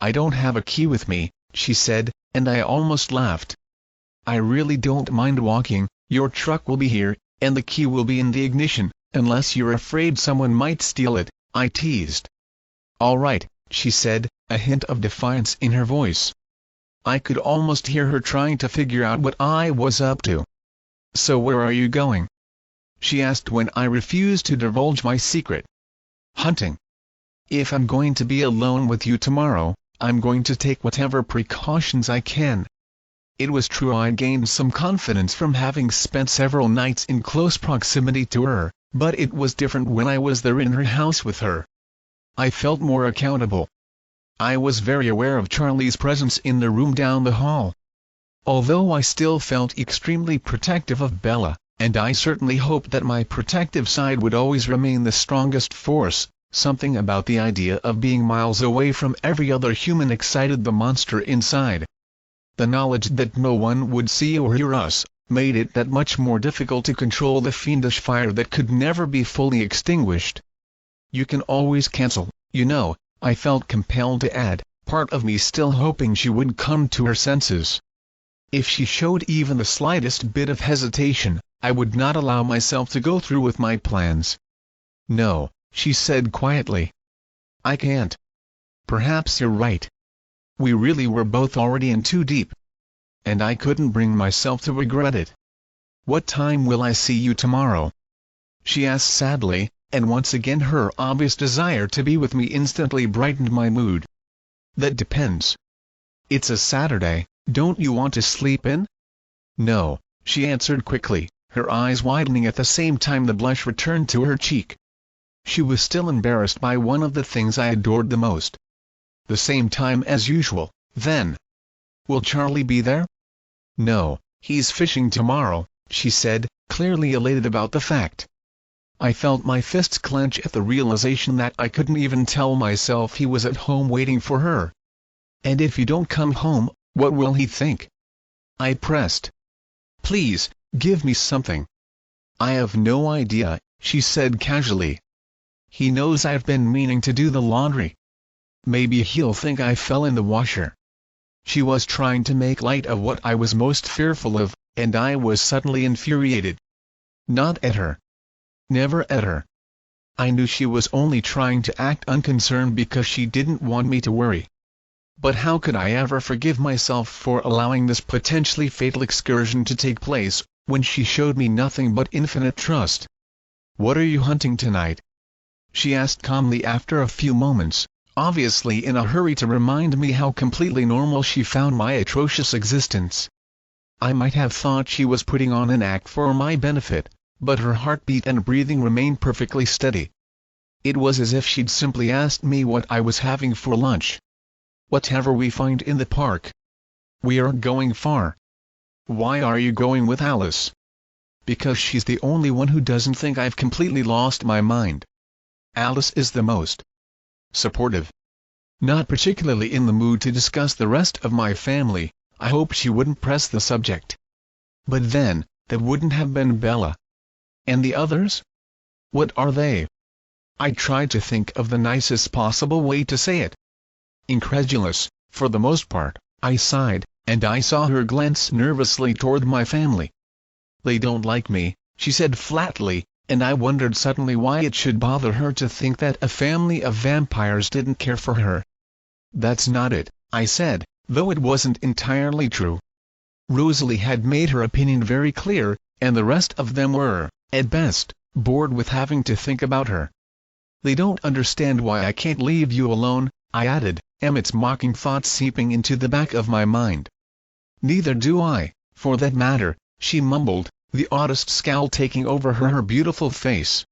"I don't have a key with me," she said, and I almost laughed. "I really don't mind walking, your truck will be here, and the key will be in the ignition, unless you're afraid someone might steal it," I teased. "All right," she said, a hint of defiance in her voice. I could almost hear her trying to figure out what I was up to. "So where are you going?" she asked when I refused to divulge my secret. "Hunting. If I'm going to be alone with you tomorrow, I'm going to take whatever precautions I can." It was true I'd gained some confidence from having spent several nights in close proximity to her, but it was different when I was there in her house with her. I felt more accountable. I was very aware of Charlie's presence in the room down the hall. Although I still felt extremely protective of Bella, and I certainly hoped that my protective side would always remain the strongest force, something about the idea of being miles away from every other human excited the monster inside. The knowledge that no one would see or hear us made it that much more difficult to control the fiendish fire that could never be fully extinguished. "You can always cancel, you know," I felt compelled to add, part of me still hoping she would come to her senses. If she showed even the slightest bit of hesitation, I would not allow myself to go through with my plans. "No," she said quietly. "I can't." "Perhaps you're right." We really were both already in too deep. And I couldn't bring myself to regret it. "What time will I see you tomorrow?" she asked sadly, and once again her obvious desire to be with me instantly brightened my mood. "That depends. It's a Saturday, don't you want to sleep in?" "No," she answered quickly, her eyes widening at the same time the blush returned to her cheek. She was still embarrassed by one of the things I adored the most. "The same time as usual, then." "Will Charlie be there?" "No, he's fishing tomorrow," she said, clearly elated about the fact. I felt my fists clench at the realization that I couldn't even tell myself he was at home waiting for her. "And if you don't come home, what will he think?" I pressed. "Please, give me something." "I have no idea," she said casually. "He knows I've been meaning to do the laundry. Maybe he'll think I fell in the washer." She was trying to make light of what I was most fearful of, and I was suddenly infuriated. Not at her. Never at her. I knew she was only trying to act unconcerned because she didn't want me to worry. But how could I ever forgive myself for allowing this potentially fatal excursion to take place, when she showed me nothing but infinite trust? "What are you hunting tonight?" she asked calmly after a few moments, obviously in a hurry to remind me how completely normal she found my atrocious existence. I might have thought she was putting on an act for my benefit, but her heartbeat and breathing remained perfectly steady. It was as if she'd simply asked me what I was having for lunch. "Whatever we find in the park." "We aren't going far." "Why are you going with Alice?" "Because she's the only one who doesn't think I've completely lost my mind. Alice is the most supportive. Not particularly in the mood to discuss the rest of my family. I hoped she wouldn't press the subject. But then, that wouldn't have been Bella. And the others? What are they? I tried to think of the nicest possible way to say it. Incredulous, for the most part, I sighed, and I saw her glance nervously toward my family. "They don't like me," she said flatly, and I wondered suddenly why it should bother her to think that a family of vampires didn't care for her. "That's not it," I said, though it wasn't entirely true. Rosalie had made her opinion very clear, and the rest of them were, at best, bored with having to think about her. "They don't understand why I can't leave you alone," I added, Emmett's mocking thought seeping into the back of my mind. "Neither do I, for that matter," she mumbled, the oddest scowl taking over her beautiful face.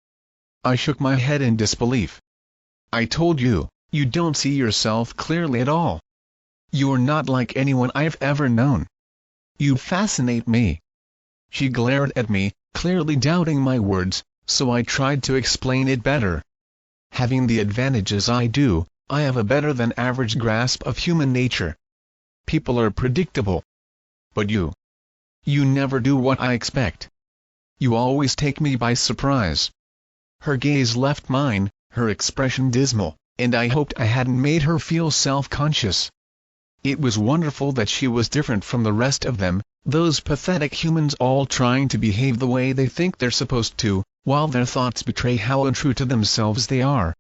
I shook my head in disbelief. "I told you, you don't see yourself clearly at all. You're not like anyone I've ever known. You fascinate me." She glared at me, clearly doubting my words, so I tried to explain it better. "Having the advantages I do, I have a better-than-average grasp of human nature. People are predictable. But you never do what I expect. You always take me by surprise." Her gaze left mine, her expression dismal, and I hoped I hadn't made her feel self-conscious. It was wonderful that she was different from the rest of them, those pathetic humans all trying to behave the way they think they're supposed to, while their thoughts betray how untrue to themselves they are.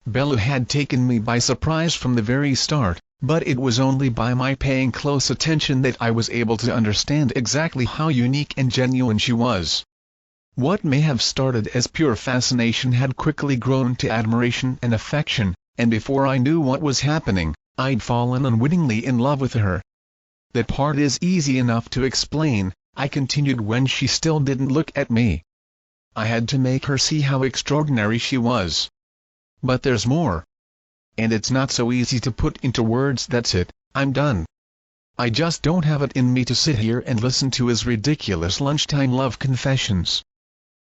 Bella had taken me by surprise from the very start, but it was only by my paying close attention that I was able to understand exactly how unique and genuine she was. What may have started as pure fascination had quickly grown to admiration and affection, and before I knew what was happening, I'd fallen unwittingly in love with her. That part is easy enough to explain, I continued when she still didn't look at me. I had to make her see how extraordinary she was. But there's more. And it's not so easy to put into words. That's it, I'm done. I just don't have it in me to sit here and listen to his ridiculous lunchtime love confessions.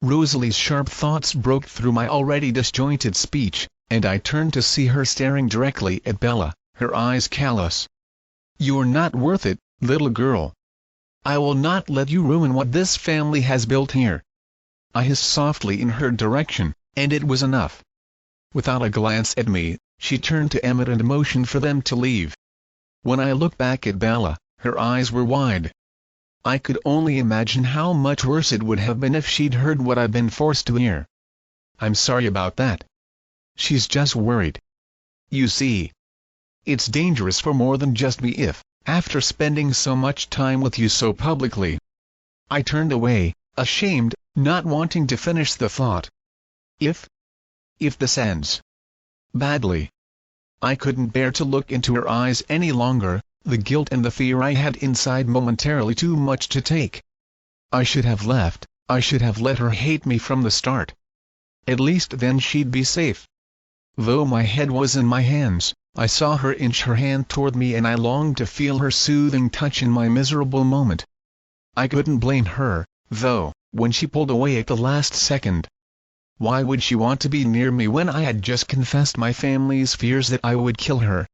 Rosalie's sharp thoughts broke through my already disjointed speech, and I turned to see her staring directly at Bella, her eyes callous. "You're not worth it, little girl. I will not let you ruin what this family has built here." I hissed softly in her direction, and it was enough. Without a glance at me, she turned to Emmett and motioned for them to leave. When I looked back at Bella, her eyes were wide. I could only imagine how much worse it would have been if she'd heard what I'd been forced to hear. "I'm sorry about that. She's just worried. You see, it's dangerous for more than just me if, after spending so much time with you so publicly." I turned away, ashamed, not wanting to finish the thought. If this ends badly. I couldn't bear to look into her eyes any longer, the guilt and the fear I had inside momentarily too much to take. I should have left, I should have let her hate me from the start. At least then she'd be safe. Though my head was in my hands, I saw her inch her hand toward me and I longed to feel her soothing touch in my miserable moment. I couldn't blame her, though, when she pulled away at the last second. Why would she want to be near me when I had just confessed my family's fears that I would kill her?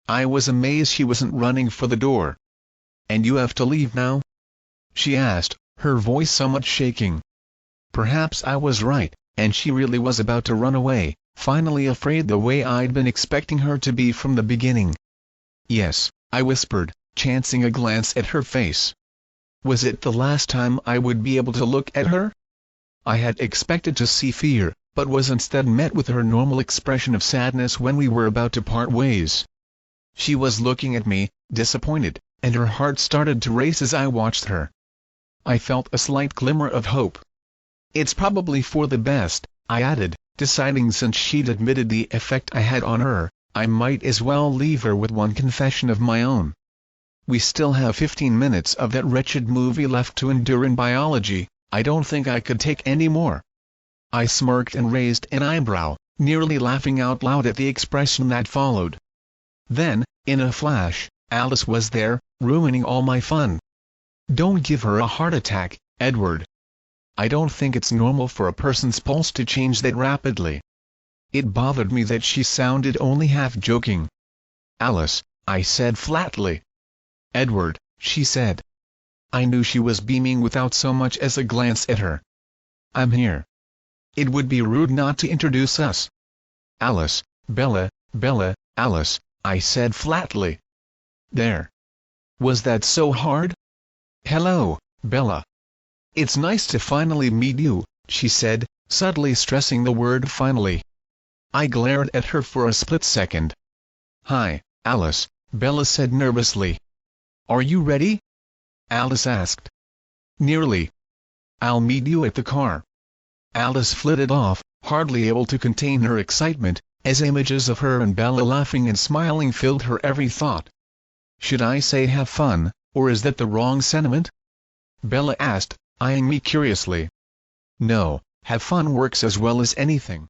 I was amazed she wasn't running for the door. "And you have to leave now?" she asked, her voice somewhat shaking. Perhaps I was right, and she really was about to run away, finally afraid the way I'd been expecting her to be from the beginning. "Yes," I whispered, chancing a glance at her face. Was it the last time I would be able to look at her? I had expected to see fear, but was instead met with her normal expression of sadness when we were about to part ways. She was looking at me, disappointed, and her heart started to race as I watched her. I felt a slight glimmer of hope. "It's probably for the best," I added, deciding since she'd admitted the effect I had on her, I might as well leave her with one confession of my own. "We still have 15 minutes of that wretched movie left to endure in biology. I don't think I could take any more." I smirked and raised an eyebrow, nearly laughing out loud at the expression that followed. Then, in a flash, Alice was there, ruining all my fun. "Don't give her a heart attack, Edward. I don't think it's normal for a person's pulse to change that rapidly." It bothered me that she sounded only half joking. "Alice," I said flatly. "Edward," she said. I knew she was beaming without so much as a glance at her. "I'm here. It would be rude not to introduce us." "Alice, Bella, Alice," I said flatly. "There. Was that so hard?" "Hello, Bella. It's nice to finally meet you," she said, subtly stressing the word finally. I glared at her for a split second. "Hi, Alice," Bella said nervously. "Are you ready?" Alice asked. "Nearly. I'll meet you at the car." Alice flitted off, hardly able to contain her excitement, as images of her and Bella laughing and smiling filled her every thought. "Should I say have fun, or is that the wrong sentiment?" Bella asked, eyeing me curiously. "No, have fun works as well as anything.